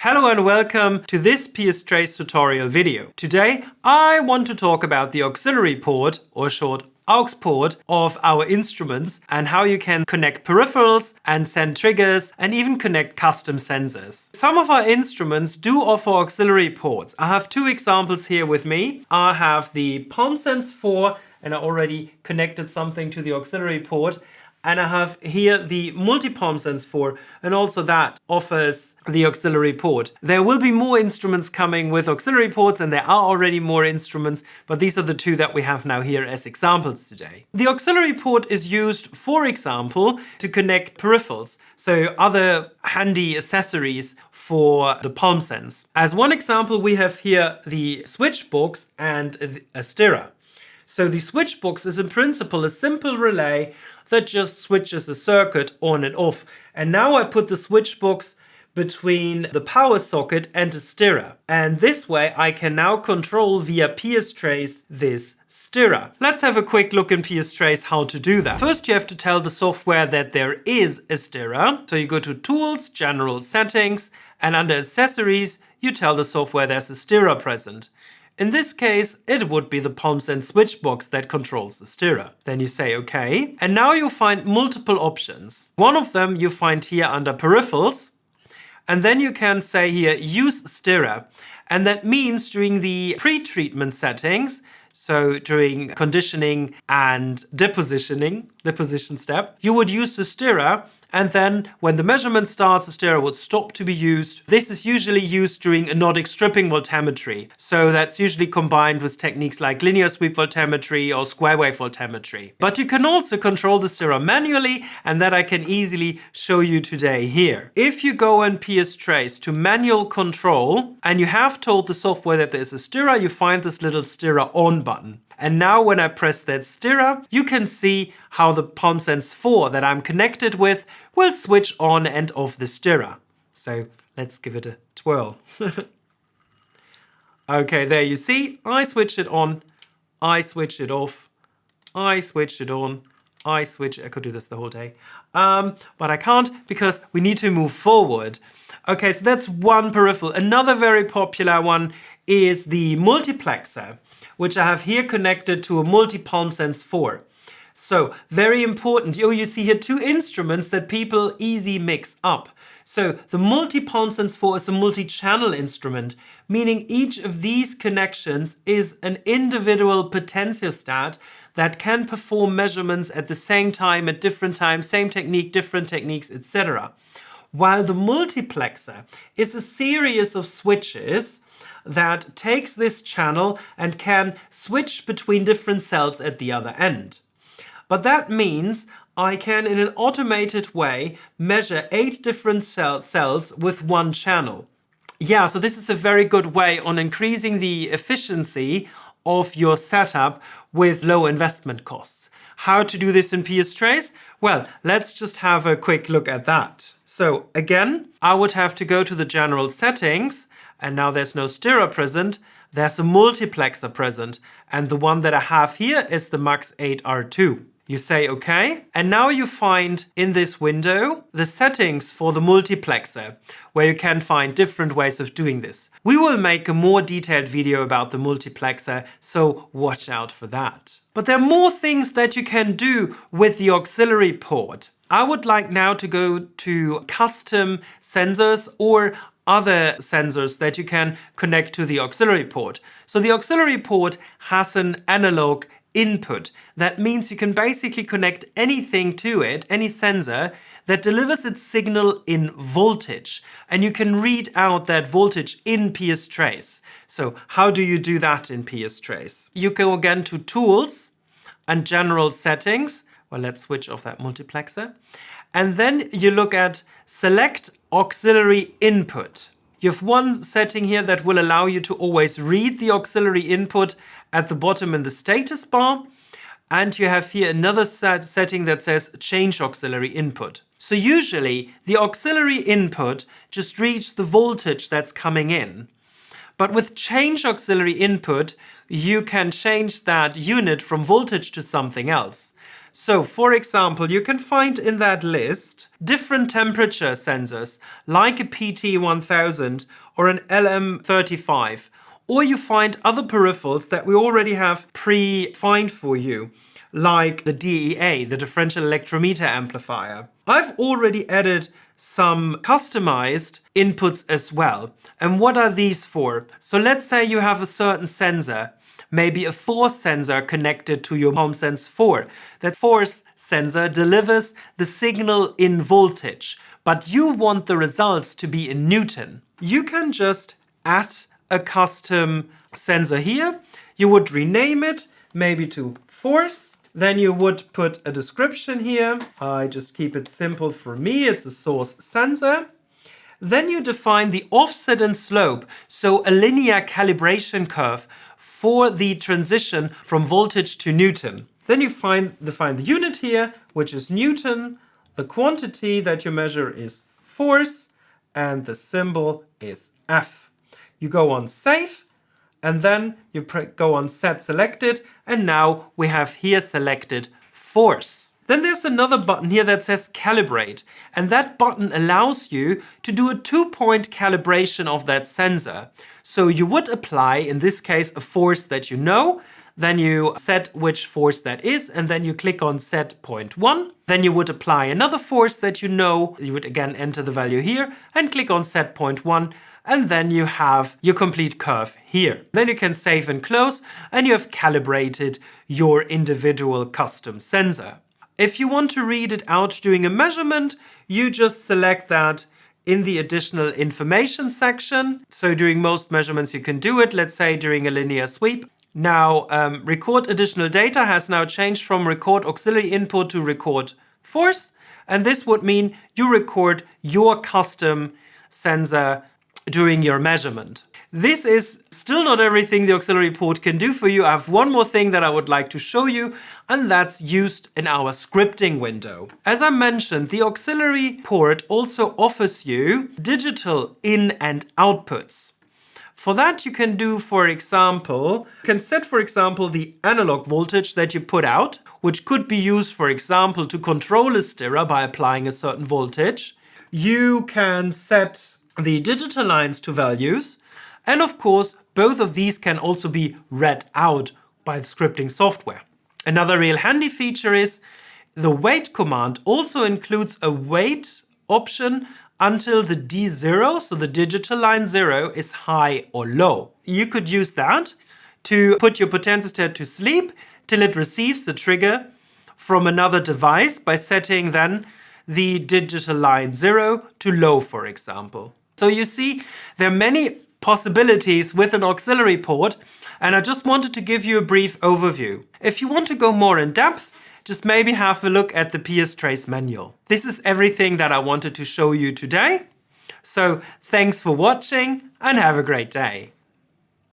Hello and welcome to this PSTrace tutorial video. Today I want to talk about the auxiliary port, or short aux port, of our instruments and how you can connect peripherals and send triggers and even connect custom sensors. Some of our instruments do offer auxiliary ports. I have two examples here with me. I have the PalmSense 4 and I already connected something to the auxiliary port. And I have here the multi-PalmSense 4, and also that offers the auxiliary port. There will be more instruments coming with auxiliary ports, and there are already more instruments, but these are the two that we have now here as examples today. The auxiliary port is used, for example, to connect peripherals, so other handy accessories for the PalmSense. As one example, we have here the switch box and a stirrer. So the switch box is in principle a simple relay that just switches the circuit on and off. And now I put the switch box between the power socket and the stirrer. And this way I can now control via PSTrace this stirrer. Let's have a quick look in PSTrace how to do that. First you have to tell the software that there is a stirrer. So you go to Tools, General Settings, and under Accessories you tell the software there's a stirrer present. In this case, it would be the PalmSense switch box that controls the stirrer. Then you say OK, and now you find multiple options. One of them you find here under Peripherals, and then you can say here Use Stirrer, and that means during the pre-treatment settings, so during conditioning and deposition step, you would use the stirrer. And then when the measurement starts, the stirrer would stop to be used. This is usually used during anodic stripping voltammetry. So that's usually combined with techniques like linear sweep voltammetry or square wave voltammetry. But you can also control the stirrer manually, and that I can easily show you today here. If you go in PSTrace to manual control and you have told the software that there's a stirrer, you find this little stirrer on button. And now when I press that stirrer, you can see how the PalmSense 4 that I'm connected with will switch on and off the stirrer. So let's give it a twirl. Okay, there you see, I switch it on, I switch it off, I switch it on, I could do this the whole day. But I can't because we need to move forward. Okay, so that's one peripheral. Another very popular one is the multiplexer, which I have here connected to a multi-PalmSense 4. So very important. You see here two instruments that people easy mix up. So the multi-PalmSense 4 is a multi-channel instrument, meaning each of these connections is an individual potentiostat that can perform measurements at the same time, at different times, same technique, different techniques, etc. While the multiplexer is a series of switches that takes this channel and can switch between different cells at the other end. But that means I can, in an automated way, measure 8 different cells with one channel. Yeah, so this is a very good way on increasing the efficiency of your setup with low investment costs. How to do this in PSTrace? Well, let's just have a quick look at that. So again, I would have to go to the general settings, and now there's no stirrer present, there's a multiplexer present, and the one that I have here is the Max 8R2. You say OK, and now you find in this window the settings for the multiplexer, where you can find different ways of doing this. We will make a more detailed video about the multiplexer, so watch out for that. But there are more things that you can do with the auxiliary port. I would like now to go to custom sensors or other sensors that you can connect to the auxiliary port. So the auxiliary port has an analog input. That means you can basically connect anything to it, any sensor, that delivers its signal in voltage. And you can read out that voltage in PSTrace. So how do you do that in PSTrace? You go again to Tools and General Settings. Well, let's switch off that multiplexer. And then you look at Select Auxiliary Input. You have one setting here that will allow you to always read the auxiliary input at the bottom in the status bar. And you have here another setting that says Change Auxiliary Input. So usually the auxiliary input just reads the voltage that's coming in. But with Change Auxiliary Input, you can change that unit from voltage to something else. So, for example, you can find in that list different temperature sensors like a PT1000 or an LM35, or you find other peripherals that we already have pre-defined for you, like the DEA, the differential electrometer amplifier. I've already added some customized inputs as well. And what are these for? So let's say you have a certain sensor, maybe a force sensor connected to your PalmSense 4. That force sensor delivers the signal in voltage, but you want the results to be in Newton. You can just add a custom sensor here. You would rename it maybe to force. Then you would put a description here. I just keep it simple for me. It's a source sensor. Then you define the offset and slope, so a linear calibration curve for the transition from voltage to Newton. Then you define the unit here, which is Newton. The quantity that you measure is force, and the symbol is F. You go on save, and then you go on set selected, and now we have here selected force. Then there's another button here that says calibrate, and that button allows you to do a 2-point calibration of that sensor. So you would apply, in this case, a force that you know, then you set which force that is, and then you click on set point 1. Then you would apply another force that you know. You would again enter the value here and click on set point 1. And then you have your complete curve here. Then you can save and close, and you have calibrated your individual custom sensor. If you want to read it out during a measurement, you just select that in the additional information section. So during most measurements you can do it, let's say during a linear sweep. Now record additional data has now changed from record auxiliary input to record force. And this would mean you record your custom sensor during your measurement. This is still not everything the auxiliary port can do for you. I have one more thing that I would like to show you, and that's used in our scripting window. As I mentioned, the auxiliary port also offers you digital in and outputs. For that you can do, for example, you can set, for example, the analog voltage that you put out, which could be used, for example, to control a stirrer by applying a certain voltage. You can set the digital lines to values, and of course both of these can also be read out by the scripting software. Another real handy feature is the wait command also includes a wait option until the D0, so the digital line 0, is high or low. You could use that to put your potentiostat to sleep till it receives the trigger from another device by setting then the digital line 0 to low, for example. So you see, there are many possibilities with an auxiliary port, and I just wanted to give you a brief overview. If you want to go more in depth, just maybe have a look at the PSTrace manual. This is everything that I wanted to show you today. So thanks for watching and have a great day.